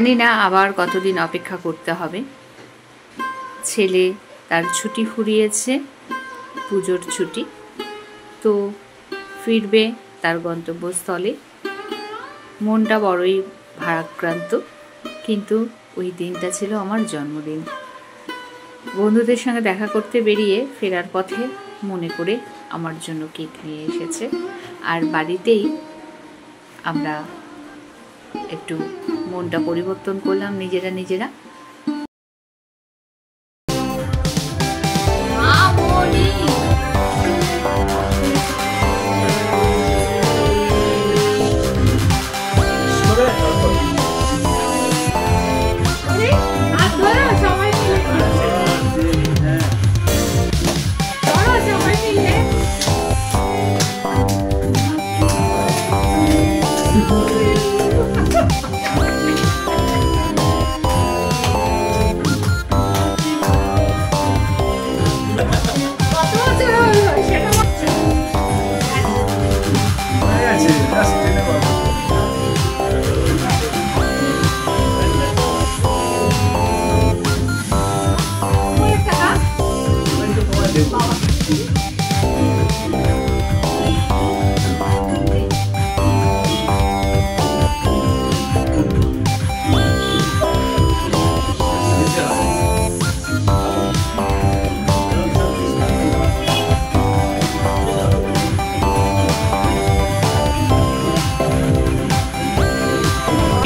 জানি না আবার কতদিন অপেক্ষা করতে হবে। ছেলে তার ছুটি ফুরিয়েছে, পুজোর ছুটি, তো ফিরবে তার গন্তব্যস্থলে। মনটা বড়ই ভারাক্রান্ত, কিন্তু ওই দিনটা ছিল আমার জন্মদিন। বন্ধুদের সঙ্গে দেখা করতে বেরিয়ে ফেরার পথে মনে করে আমার জন্য কেক নিয়ে এসেছে। আর বাড়িতেই আমরা একটু মনটা পরিবর্তন করলাম নিজেরা।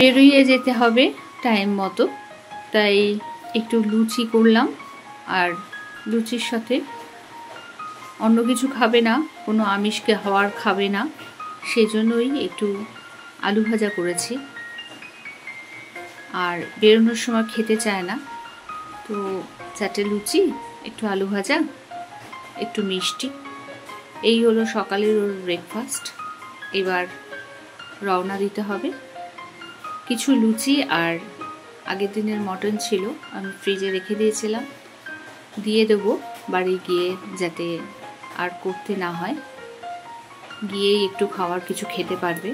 বেরিয়ে যেতে হবে টাইম মতো, তাই একটু লুচি করলাম। আর লুচির সাথে অন্য কিছু খাবে না, কোনো আমিষকে হওয়ার খাবে না, সেজন্যই একটু আলু ভাজা করেছি। আর বেরোনোর সময় খেতে চায় না, তো 4টে লুচি, একটু আলু ভাজা, একটু মিষ্টি, এই হলো সকালের ওর ব্রেকফাস্ট। এবার রওনা দিতে হবে। কিছু লুচি আর আগের দিনের মটন ছিল, আমি ফ্রিজে রেখে দিয়েছিলাম, দিয়ে দেবো বাড়ি গিয়ে, যাতে আর করতে না হয়, গিয়েই একটু খাওয়ার কিছু খেতে পারবে।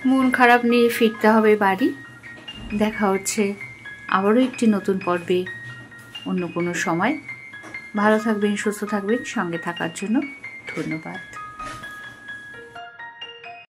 মন খারাপ নিয়ে ফিরতে হবে বাড়ি। দেখা হচ্ছে আবারও একটি নতুন পর্বে অন্য কোনো সময়। ভালো থাকবেন, সুস্থ থাকবেন, সঙ্গে থাকার জন্য ধন্যবাদ।